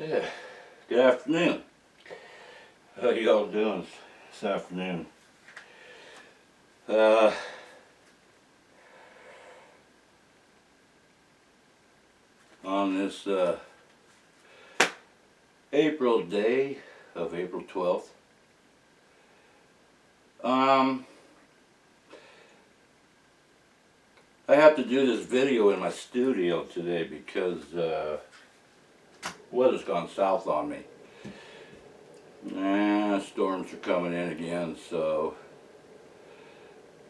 Yeah. Good afternoon. How y'all doing this afternoon? Uh, on this April day of April 12th, I have to do this video in my studio today because weather's gone south on me. Storms are coming in again, so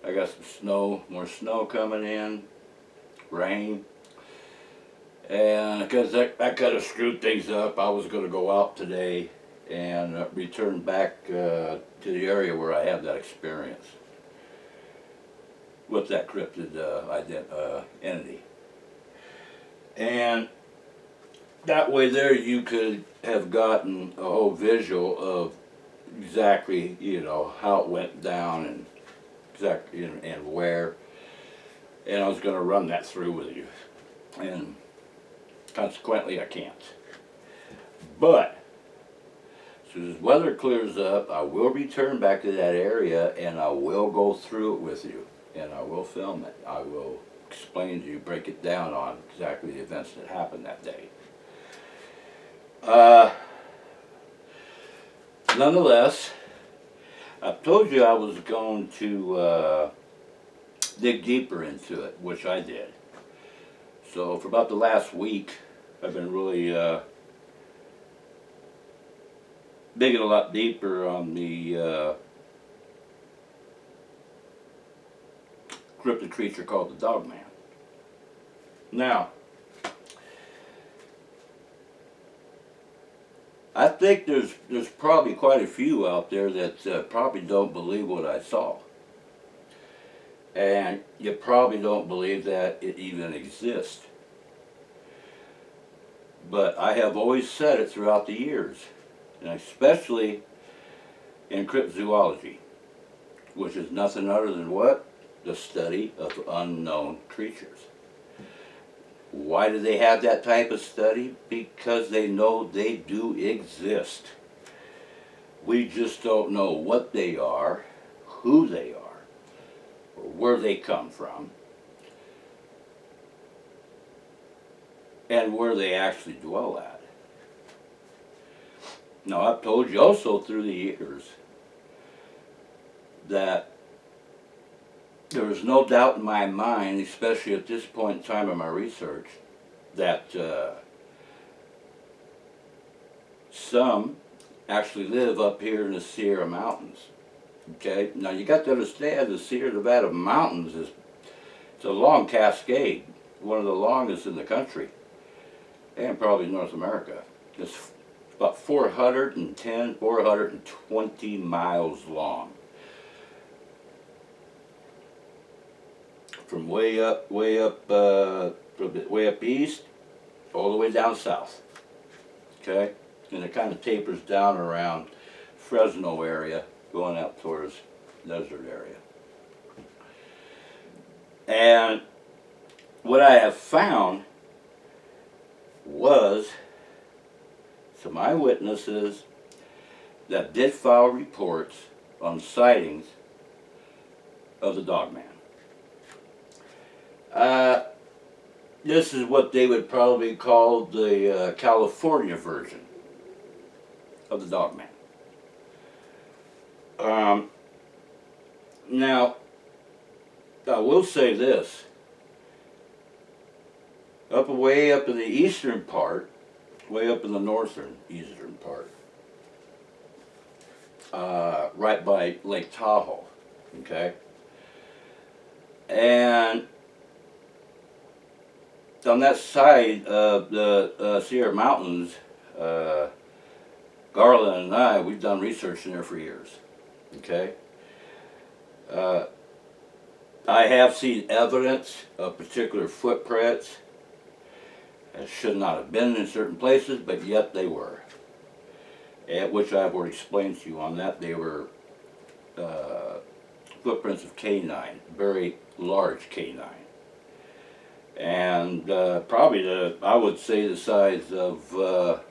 I got some snow, more snow coming in, rain. And because that kind of screwed things up, I was going to go out today and return back to the area where I had that experience with that cryptid entity. And that way there you could have gotten a whole visual of exactly, how it went down and exactly and where. And I was going to run that through with you. And consequently, I can't. But as soon as weather clears up, I will return back to that area and I will go through it with you. And I will film it. I will explain to you, break it down on exactly the events that happened that day. Nonetheless, I told you I was going to dig deeper into it, which I did. So for about the last week, I've been really digging a lot deeper on the cryptid creature called the Dogman. Now, I think there's probably quite a few out there that probably don't believe what I saw. And you probably don't believe that it even exists. But I have always said it throughout the years, and especially in cryptozoology, which is nothing other than what? The study of unknown creatures. Why do they have that type of study? Because they know they do exist. We just don't know what they are, who they are, or where they come from, and where they actually dwell at. Now, I've told you also through the years that there is no doubt in my mind, especially at this point in time in my research, that some actually live up here in the Sierra Mountains. Okay? Now, you got to understand the Sierra Nevada Mountains it's a long cascade, one of the longest in the country, and probably North America. It's about 420 miles long. From way up east, all the way down south. Okay? And it kind of tapers down around Fresno area, going out towards desert area. And what I have found was some eyewitnesses that did file reports on sightings of the Dogman. This is what they would probably call the California version of the Dogman. Now, I will say this. Way up in the eastern part, way up in the northern eastern part, right by Lake Tahoe, okay? And on that side of the Sierra Mountains, Garland and I, we've done research in there for years, okay? I have seen evidence of particular footprints that should not have been in certain places, but yet they were. At which I've already explained to you on that. They were footprints of canine, very large canine. And probably I would say the size of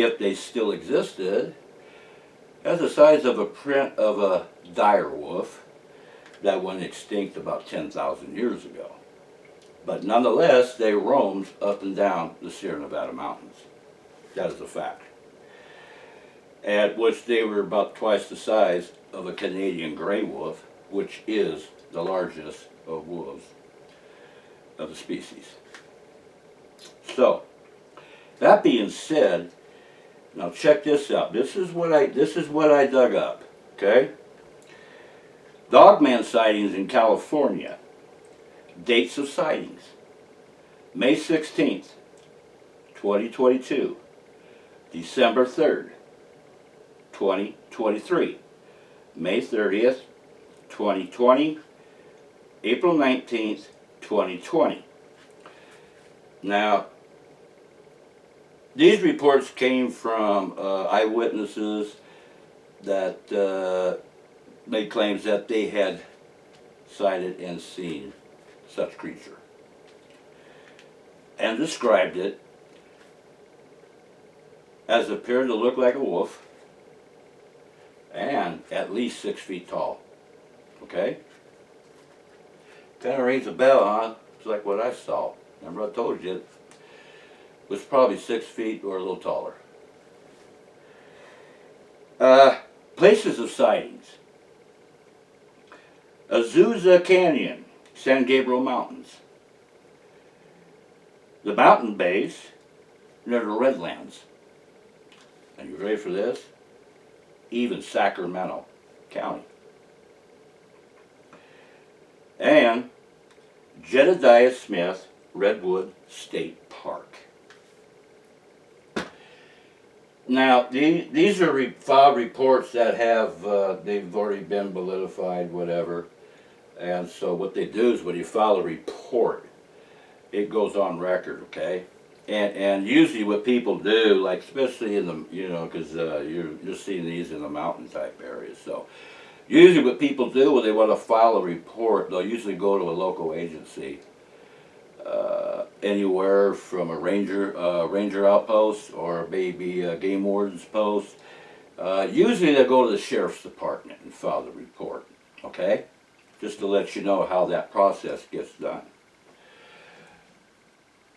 if they still existed, has the size of a print of a dire wolf that went extinct about 10,000 years ago. But nonetheless, they roamed up and down the Sierra Nevada mountains. That is a fact. At which they were about twice the size of a Canadian gray wolf, which is the largest of wolves of the species. So, that being said, now check this out. This is what I dug up. Okay? Dogman sightings in California. Dates of sightings. May 16th, 2022. December 3rd, 2023. May 30th, 2020. April 19th, 2020. Now, these reports came from eyewitnesses that made claims that they had sighted and seen such creature, and described it as appearing to look like a wolf and at least 6 feet tall. Okay? Kind of rings a bell, huh? It's like what I saw. Remember I told you it was probably 6 feet or a little taller. Places of sightings. Azusa Canyon, San Gabriel Mountains. The mountain base near the Redlands. And you ready for this? Even Sacramento County. And Jedediah Smith Redwood State Park. Now, these are filed reports that have, they've already been validified, whatever. And so what they do is when you file a report, it goes on record, okay? And usually what people do, like especially in the, you know, because you're seeing these in the mountain type areas. So usually what people do when they want to file a report, they'll usually go to a local agency. Anywhere from a ranger outpost or maybe a game warden's post. Usually they go to the sheriff's department and file the report, okay? Just to let you know how that process gets done.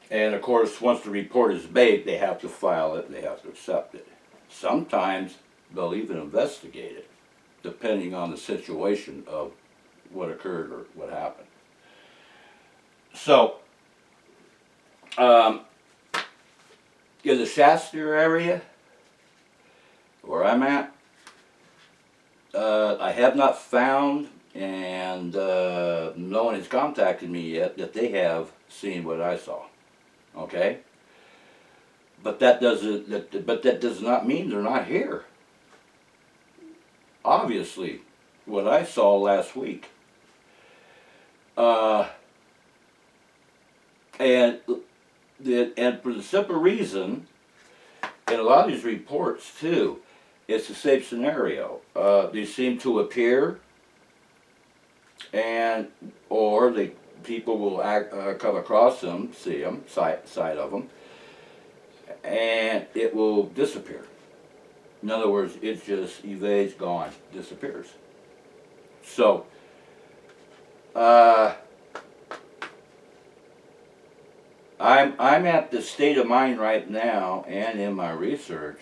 And of course, once the report is made, they have to file it, they have to accept it. Sometimes they'll even investigate it, depending on the situation of what occurred or what happened. So, in the Shasta area, where I'm at, I have not found, and no one has contacted me yet, that they have seen what I saw. Okay? But that does not mean they're not here. Obviously, what I saw last week. And for the simple reason, in a lot of these reports too, it's the same scenario. They seem to appear, or people will come across them, see them, sight of them, and it will disappear. In other words, it just evades, gone, disappears. So, I'm at the state of mind right now, and in my research,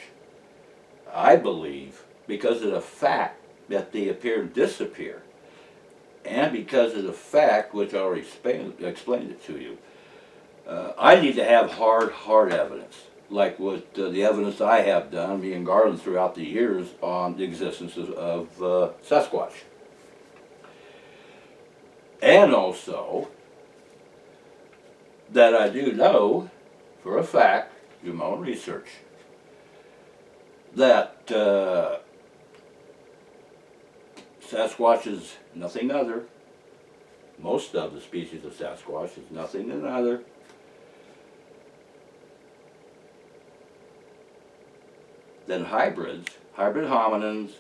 I believe, because of the fact that they appear to disappear, and because of the fact, which I already explained it to you, I need to have hard evidence, like what the evidence I have done, me and Garland, throughout the years on the existence of Sasquatch. And also, that I do know, for a fact, through my own research, that Sasquatch is nothing other, most of the species of Sasquatch is nothing other than hybrid hominins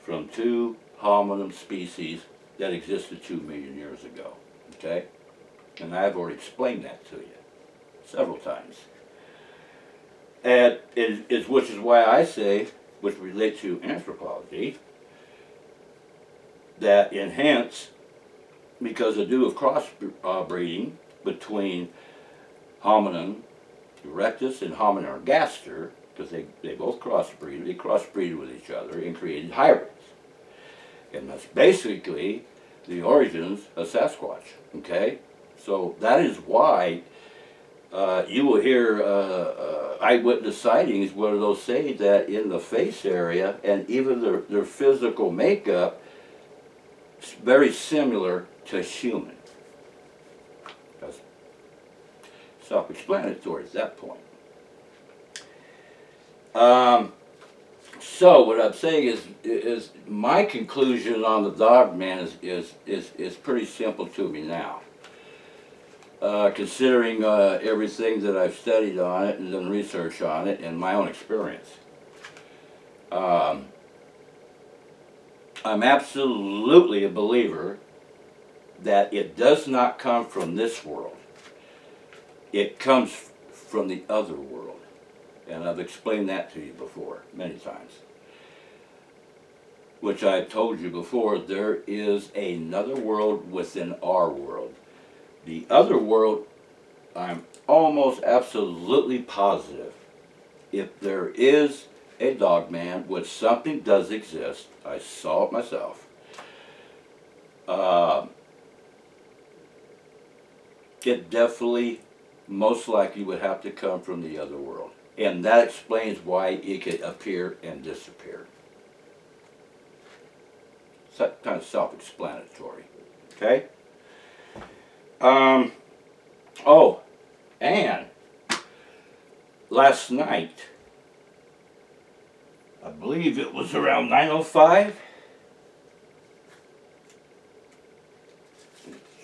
from two hominin species that existed 2 million years ago, okay? And I've already explained that to you several times. And which is why I say, which relates to anthropology, that enhance, because they do of cross breeding between hominin erectus and hominin ergaster, because they both crossbreed, they crossbreed with each other and created hybrids. And that's basically the origins of Sasquatch, okay? So that is why you will hear eyewitness sightings where they'll say that in the face area and even their physical makeup is very similar to human. That's self-explanatory at that point. So what I'm saying is my conclusion on the dog man is pretty simple to me now. Considering everything that I've studied on it and done research on it and my own experience. I'm absolutely a believer that it does not come from this world. It comes from the other world. And I've explained that to you before, many times. Which I've told you before, there is another world within our world. The other world, I'm almost absolutely positive, if there is a dog man, which something does exist, I saw it myself, it definitely, most likely would have to come from the other world. And that explains why it could appear and disappear. It's kind of self-explanatory, okay? Oh, and last night, I believe it was around 9:05.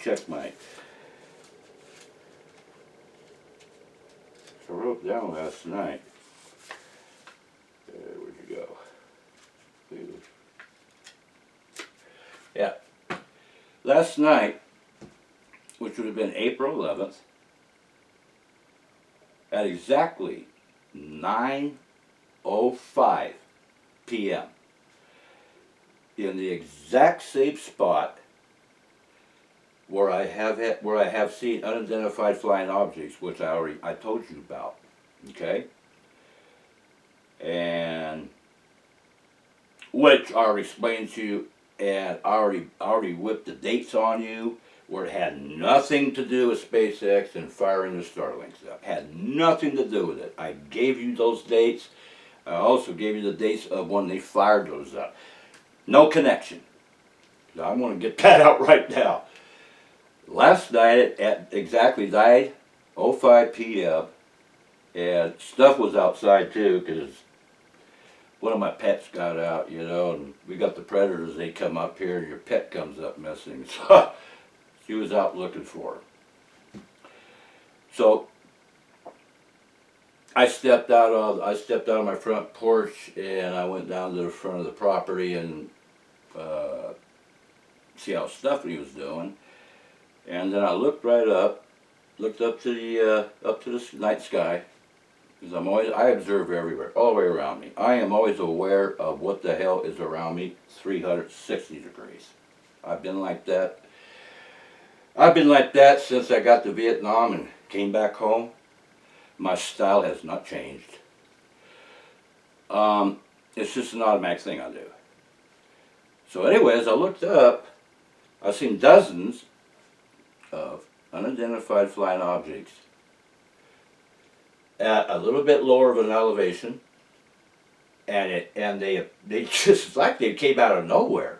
Check my. I wrote down last night. Where'd you go? Yeah. Last night, which would have been April 11th, at exactly 9:05 p.m. in the exact same spot where I have seen unidentified flying objects, which I told you about, okay, and which I already explained to you, and I already whipped the dates on you. Where it had nothing to do with SpaceX and firing the Starlinks up. Had nothing to do with it. I gave you those dates. I also gave you the dates of when they fired those up. No connection. So I'm going to get that out right now. Last night at exactly 9:05 p.m. and stuff was outside too, because one of my pets got out, you know, and we got the predators. They come up here and your pet comes up missing. So she was out looking for her. So I stepped out of my front porch and I went down to the front of the property and see how Stephanie was doing. And then I looked up to the night sky, because I observe everywhere, all the way around me. I am always aware of what the hell is around me, 360 degrees. I've been like that. I've been like that since I got to Vietnam and came back home. My style has not changed. It's just an automatic thing I do. So anyways, I looked up, I've seen dozens of unidentified flying objects at a little bit lower of an elevation, and they just like they came out of nowhere.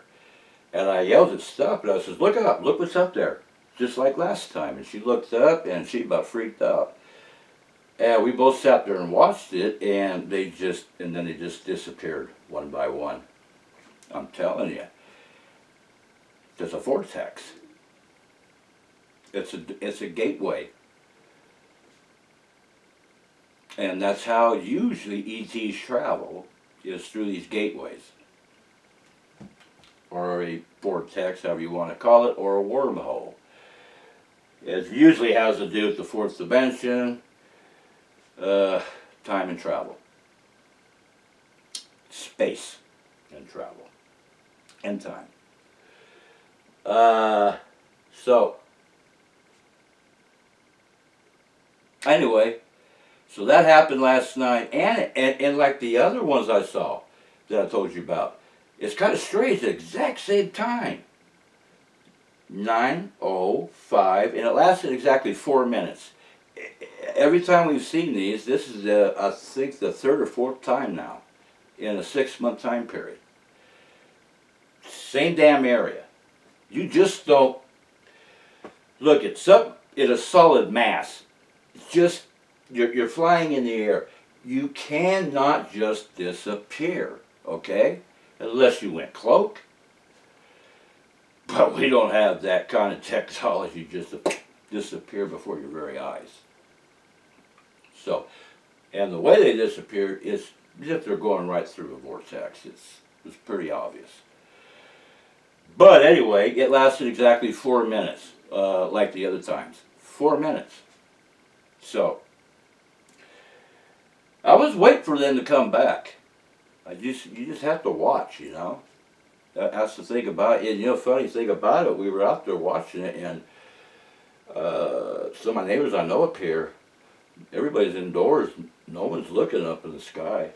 And I yelled at Steph, and I says, "Look up! Look what's up there!" Just like last time. And she looked up, and she about freaked out. And we both sat there and watched it, and then they just disappeared one by one. I'm telling you, there's a vortex. It's a gateway. And that's how usually ETs travel, is through these gateways. Or a vortex, however you want to call it, or a wormhole. It usually has to do with the fourth dimension, time and travel. Space and travel. And time. So, anyway, so that happened last night, and like the other ones I saw that I told you about, it's kind of strange, the exact same time. 9:05, and it lasted exactly 4 minutes. Every time we've seen these, this is I think the third or fourth time now in a 6-month time period. Same damn area. You just don't look at some in a solid mass. Just you're flying in the air. You cannot just disappear, okay? Unless you went cloak. But we don't have that kind of technology just to disappear before your very eyes. So, and the way they disappeared is as if they're going right through a vortex. It's pretty obvious. But anyway, it lasted exactly 4 minutes, like the other times. 4 minutes. So, I was waiting for them to come back. You just have to watch, you know. That's the thing about it. And, you know, funny thing about it, we were out there watching it, and some of my neighbors I know up here, everybody's indoors. No one's looking up in the sky.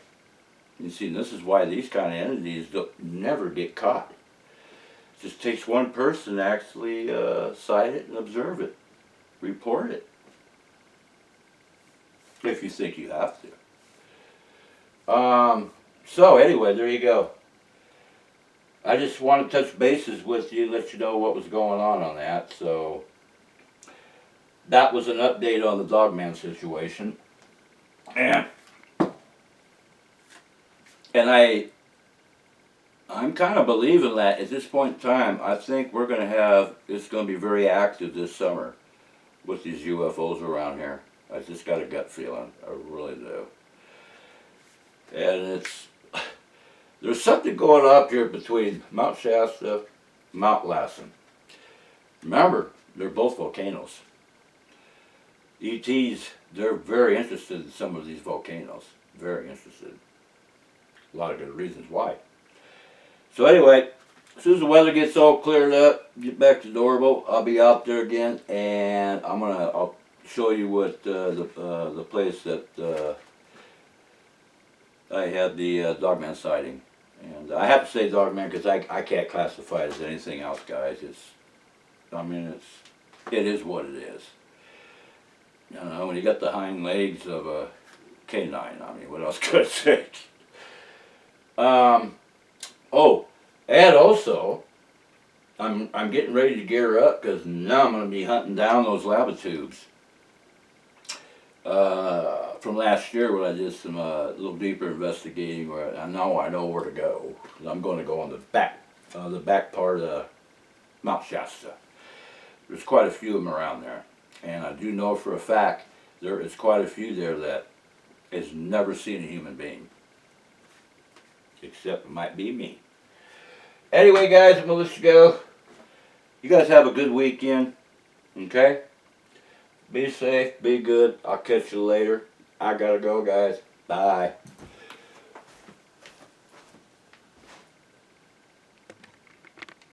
You see, this is why these kind of entities never get caught. It just takes one person to actually sight it and observe it, report it, if you think you have to. So anyway, there you go. I just want to touch bases with you, let you know what was going on that. So that was an update on the Dogman situation, and I'm kind of believing that at this point in time, I think we're going to have, it's going to be very active this summer with these UFOs around here. I just got a gut feeling, I really do. And there's something going on up here between Mount Shasta and Mount Lassen. Remember, they're both volcanoes. ETs, they're very interested in some of these volcanoes. Very interested. A lot of good reasons why. So anyway, as soon as the weather gets all cleared up, get back to Dorbo, I'll be out there again, and I'll show you what the place that I had the Dogman sighting. And I have to say Dogman because I can't classify it as anything else, guys. It is what it is. You know, when you got the hind legs of a canine, I mean, what else could I say? Oh, and also, I'm getting ready to gear up because now I'm going to be hunting down those Labatubes from last year when I did some little deeper investigating. Where I know where to go. I'm going to go on the back part of Mount Shasta. There's quite a few of them around there, and I do know for a fact there is quite a few there that has never seen a human being. Except it might be me. Anyway, guys, I'm going to let you go. You guys have a good weekend. Okay? Be safe. Be good. I'll catch you later. I gotta go, guys. Bye.